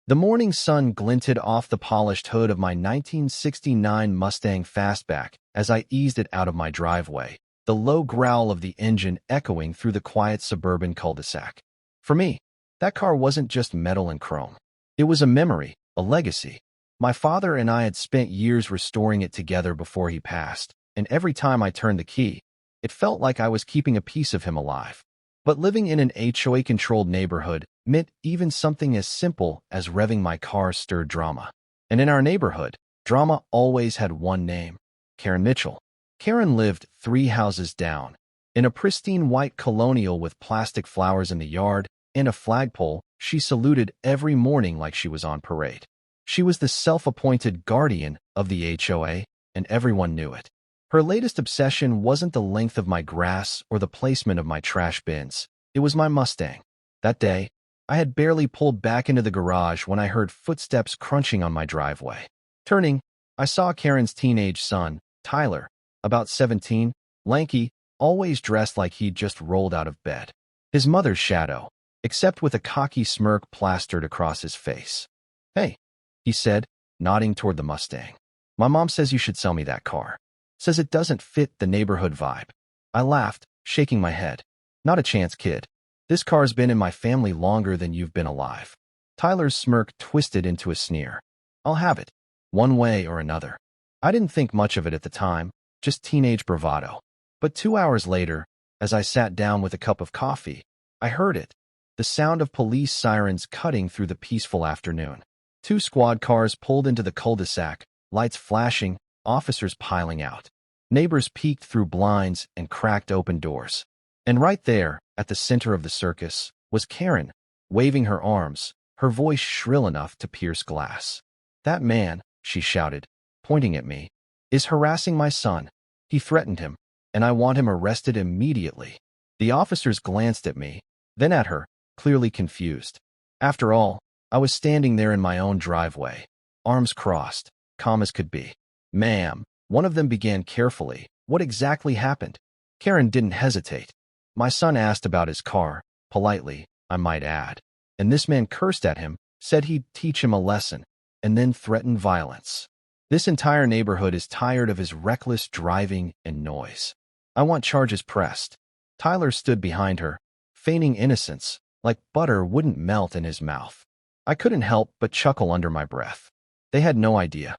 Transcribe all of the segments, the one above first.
The morning sun glinted off the polished hood of my 1969 Mustang Fastback as I eased it out of my driveway, the low growl of the engine echoing through the quiet suburban cul-de-sac. For me, that car wasn't just metal and chrome. It was a memory, a legacy. My father and I had spent years restoring it together before he passed, and every time I turned the key, it felt like I was keeping a piece of him alive. But living in an HOA-controlled neighborhood meant even something as simple as revving my car stirred drama. And in our neighborhood, drama always had one name: Karen Mitchell. Karen lived 3 houses down, in a pristine white colonial with plastic flowers in the yard and a flagpole she saluted every morning like she was on parade. She was the self-appointed guardian of the HOA, and everyone knew it. Her latest obsession wasn't the length of my grass or the placement of my trash bins. It was my Mustang. That day, I had barely pulled back into the garage when I heard footsteps crunching on my driveway. Turning, I saw Karen's teenage son, Tyler, about 17, lanky, always dressed like he'd just rolled out of bed. His mother's shadow, except with a cocky smirk plastered across his face. "Hey," he said, nodding toward the Mustang. "My mom says you should sell me that car. Says it doesn't fit the neighborhood vibe." I laughed, shaking my head. "Not a chance, kid. This car's been in my family longer than you've been alive." Tyler's smirk twisted into a sneer. "I'll have it, one way or another." I didn't think much of it at the time, just teenage bravado. But 2 hours later, as I sat down with a cup of coffee, I heard it, the sound of police sirens cutting through the peaceful afternoon. 2 squad cars pulled into the cul-de-sac, lights flashing, officers piling out. Neighbors peeked through blinds and cracked open doors. And right there, at the center of the circus, was Karen, waving her arms, her voice shrill enough to pierce glass. "That man," she shouted, pointing at me, "is harassing my son. He threatened him, and I want him arrested immediately." The officers glanced at me, then at her, clearly confused. After all, I was standing there in my own driveway, arms crossed, calm as could be. "Ma'am," one of them began carefully, "what exactly happened?" Karen didn't hesitate. "My son asked about his car, politely, I might add, and this man cursed at him, said he'd teach him a lesson, and then threatened violence. This entire neighborhood is tired of his reckless driving and noise. I want charges pressed." Tyler stood behind her, feigning innocence, like butter wouldn't melt in his mouth. I couldn't help but chuckle under my breath. They had no idea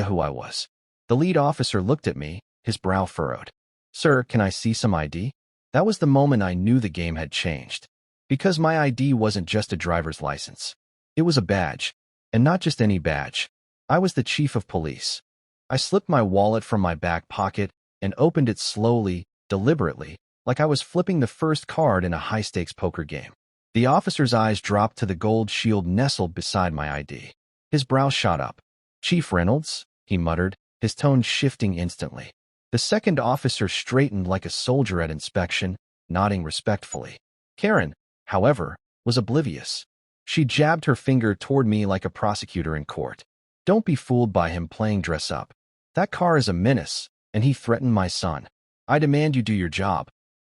who I was. The lead officer looked at me, his brow furrowed. "Sir, can I see some ID?" That was the moment I knew the game had changed. Because my ID wasn't just a driver's license. It was a badge, and not just any badge. I was the chief of police. I slipped my wallet from my back pocket and opened it slowly, deliberately, like I was flipping the first card in a high-stakes poker game. The officer's eyes dropped to the gold shield nestled beside my ID. His brow shot up. "Chief Reynolds?" he muttered, his tone shifting instantly. The second officer straightened like a soldier at inspection, nodding respectfully. Karen, however, was oblivious. She jabbed her finger toward me like a prosecutor in court. "Don't be fooled by him playing dress-up. That car is a menace, and he threatened my son. I demand you do your job."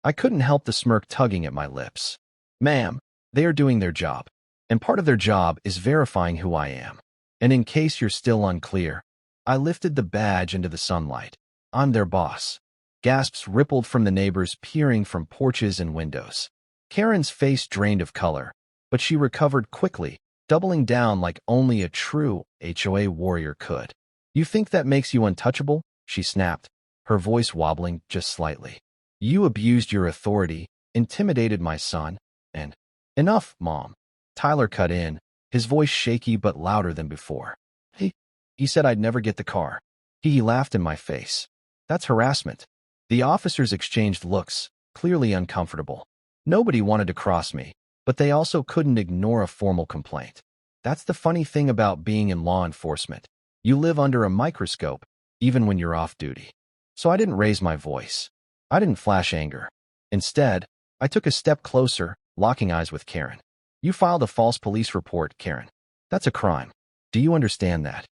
I couldn't help the smirk tugging at my lips. "Ma'am, they are doing their job, and part of their job is verifying who I am. And in case you're still unclear," I lifted the badge into the sunlight. "I'm their boss." Gasps rippled from the neighbors peering from porches and windows. Karen's face drained of color, but she recovered quickly, doubling down like only a true HOA warrior could. "You think that makes you untouchable?" she snapped, her voice wobbling just slightly. "You abused your authority, intimidated my son, and—" "Enough, Mom." Tyler cut in, his voice shaky but louder than before. He said I'd never get the car. He laughed in my face. That's harassment." The officers exchanged looks, clearly uncomfortable. Nobody wanted to cross me, but they also couldn't ignore a formal complaint. That's the funny thing about being in law enforcement. You live under a microscope, even when you're off duty. So I didn't raise my voice. I didn't flash anger. Instead, I took a step closer, locking eyes with Karen. "You filed a false police report, Karen. That's a crime. Do you understand that?"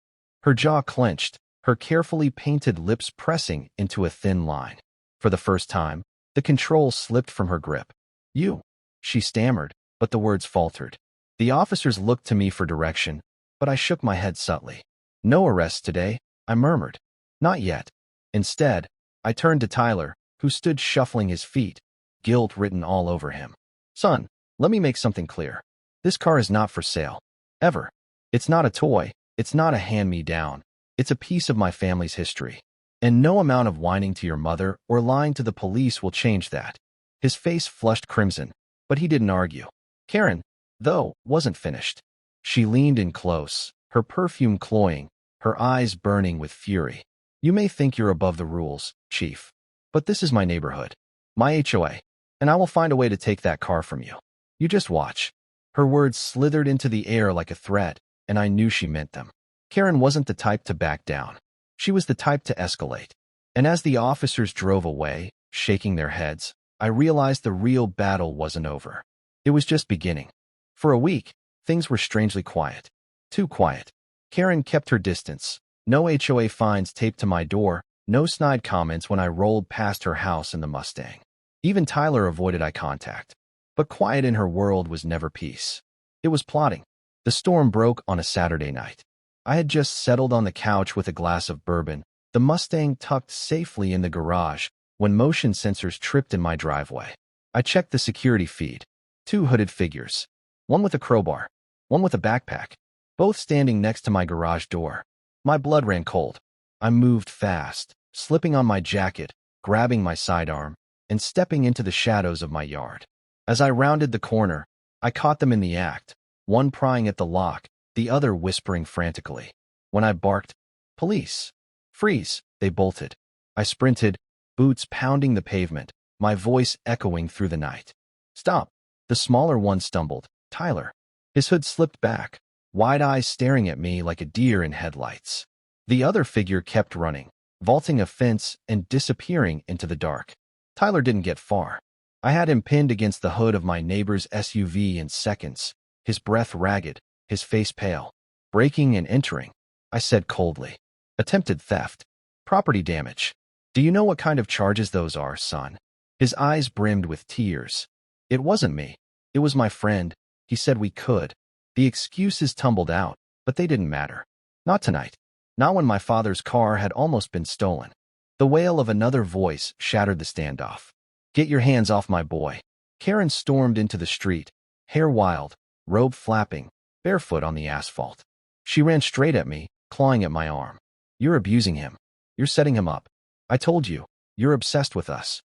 Her jaw clenched, her carefully painted lips pressing into a thin line. For the first time, the control slipped from her grip. "You," she stammered, but the words faltered. The officers looked to me for direction, but I shook my head subtly. No arrests today, I murmured. Not yet. Instead, I turned to Tyler, who stood shuffling his feet, guilt written all over him. Son, let me make something clear. This car is not for sale. Ever. It's not a toy. It's not a hand-me-down. It's a piece of my family's history. And no amount of whining to your mother or lying to the police will change that. His face flushed crimson, but he didn't argue. Karen, though, wasn't finished. She leaned in close, her perfume cloying, her eyes burning with fury. You may think you're above the rules, Chief, but this is my neighborhood, my HOA, and I will find a way to take that car from you. You just watch. Her words slithered into the air like a threat, and I knew she meant them. Karen wasn't the type to back down. She was the type to escalate. And as the officers drove away, shaking their heads, I realized the real battle wasn't over. It was just beginning. For a week, things were strangely quiet. Too quiet. Karen kept her distance. No HOA fines taped to my door, no snide comments when I rolled past her house in the Mustang. Even Tyler avoided eye contact. But quiet in her world was never peace. It was plotting. The storm broke on a Saturday night. I had just settled on the couch with a glass of bourbon, the Mustang tucked safely in the garage, when motion sensors tripped in my driveway. I checked the security feed. 2 hooded figures. One with a crowbar, one with a backpack, both standing next to my garage door. My blood ran cold. I moved fast, slipping on my jacket, grabbing my sidearm, and stepping into the shadows of my yard. As I rounded the corner, I caught them in the act, one prying at the lock, the other whispering frantically. When I barked, "Police! Freeze!" they bolted. I sprinted, boots pounding the pavement, my voice echoing through the night. "Stop!" The smaller one stumbled. Tyler. His hood slipped back, wide eyes staring at me like a deer in headlights. The other figure kept running, vaulting a fence and disappearing into the dark. Tyler didn't get far. I had him pinned against the hood of my neighbor's SUV in seconds, his breath ragged, his face pale. "Breaking and entering," I said coldly. "Attempted theft. Property damage. Do you know what kind of charges those are, son?" His eyes brimmed with tears. "It wasn't me. It was my friend. He said we could." The excuses tumbled out, but they didn't matter. Not tonight. Not when my father's car had almost been stolen. The wail of another voice shattered the standoff. "Get your hands off my boy." Karen stormed into the street, hair wild, robe flapping, barefoot on the asphalt. She ran straight at me, clawing at my arm. "You're abusing him. You're setting him up. I told you, you're obsessed with us."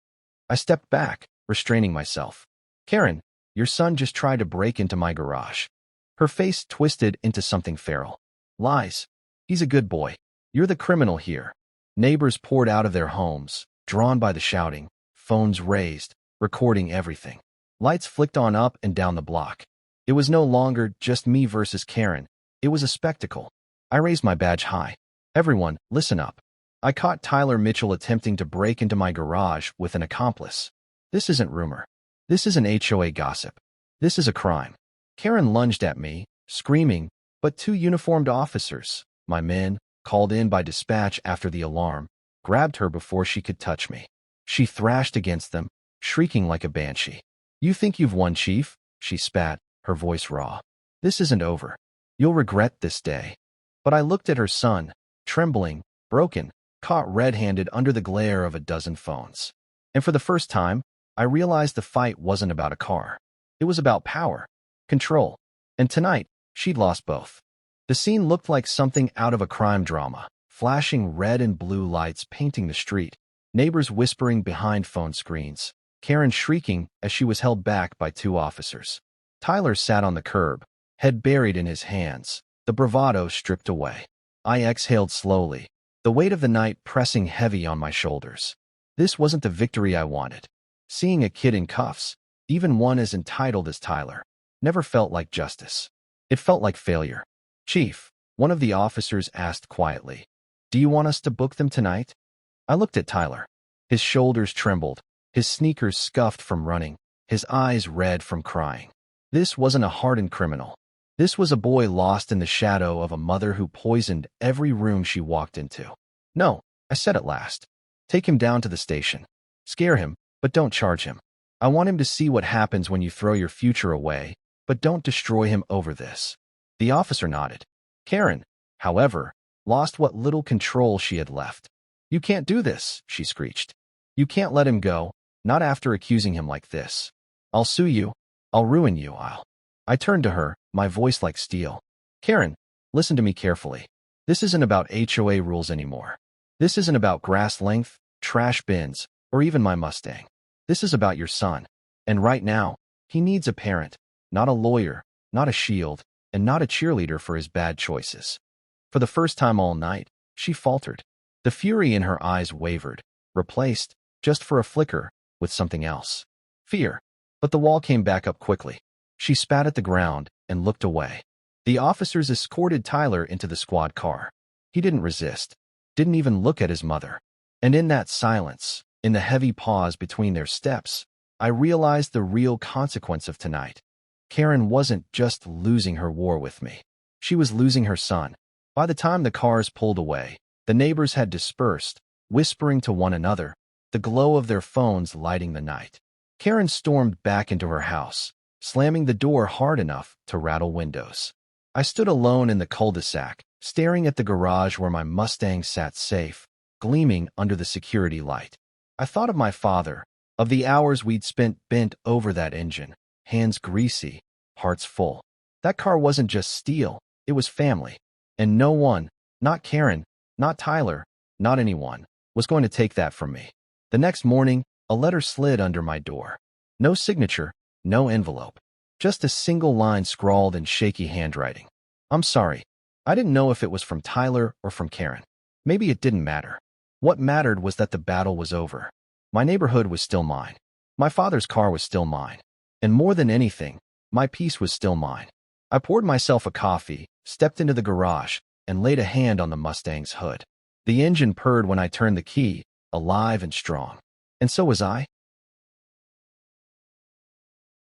I stepped back, restraining myself. "Karen, your son just tried to break into my garage." Her face twisted into something feral. "Lies. He's a good boy. You're the criminal here." Neighbors poured out of their homes, drawn by the shouting, phones raised, recording everything. Lights flicked on up and down the block. It was no longer just me versus Karen. It was a spectacle. I raised my badge high. "Everyone, listen up. I caught Tyler Mitchell attempting to break into my garage with an accomplice. This isn't rumor. This isn't HOA gossip. This is a crime." Karen lunged at me, screaming, but 2 uniformed officers, my men, called in by dispatch after the alarm, grabbed her before she could touch me. She thrashed against them, shrieking like a banshee. "You think you've won, Chief?" she spat, her voice raw. "This isn't over. You'll regret this day." But I looked at her son, trembling, broken, caught red-handed under the glare of a dozen phones. And for the first time, I realized the fight wasn't about a car. It was about power, control, and tonight, she'd lost both. The scene looked like something out of a crime drama, flashing red and blue lights painting the street, neighbors whispering behind phone screens, Karen shrieking as she was held back by 2 officers. Tyler sat on the curb, head buried in his hands, the bravado stripped away. I exhaled slowly, the weight of the night pressing heavy on my shoulders. This wasn't the victory I wanted. Seeing a kid in cuffs, even one as entitled as Tyler, never felt like justice. It felt like failure. "Chief," one of the officers asked quietly, "do you want us to book them tonight?" I looked at Tyler. His shoulders trembled, his sneakers scuffed from running, his eyes red from crying. This wasn't a hardened criminal. This was a boy lost in the shadow of a mother who poisoned every room she walked into. "No," I said at last. "Take him down to the station. Scare him, but don't charge him. I want him to see what happens when you throw your future away, but don't destroy him over this." The officer nodded. Karen, however, lost what little control she had left. "You can't do this," she screeched. "You can't let him go, not after accusing him like this. I'll sue you. I'll ruin you. I turned to her, my voice like steel. "Karen, listen to me carefully. This isn't about HOA rules anymore. This isn't about grass length, trash bins, or even my Mustang. This is about your son. And right now, he needs a parent, not a lawyer, not a shield, and not a cheerleader for his bad choices." For the first time all night, she faltered. The fury in her eyes wavered, replaced, just for a flicker, with something else. Fear. But the wall came back up quickly. She spat at the ground and looked away. The officers escorted Tyler into the squad car. He didn't resist, didn't even look at his mother. And in that silence, in the heavy pause between their steps, I realized the real consequence of tonight. Karen wasn't just losing her war with me. She was losing her son. By the time the cars pulled away, the neighbors had dispersed, whispering to one another, the glow of their phones lighting the night. Karen stormed back into her house, slamming the door hard enough to rattle windows. I stood alone in the cul-de-sac, staring at the garage where my Mustang sat safe, gleaming under the security light. I thought of my father, of the hours we'd spent bent over that engine, hands greasy, hearts full. That car wasn't just steel, it was family. And no one, not Karen, not Tyler, not anyone, was going to take that from me. The next morning, a letter slid under my door. No signature, no envelope. Just a single line scrawled in shaky handwriting. "I'm sorry. I didn't know if it was from Tyler or from Karen. Maybe it didn't matter. What mattered was that the battle was over. My neighborhood was still mine. My father's car was still mine. And more than anything, my peace was still mine." I poured myself a coffee, stepped into the garage, and laid a hand on the Mustang's hood. The engine purred when I turned the key, alive and strong. And so was I.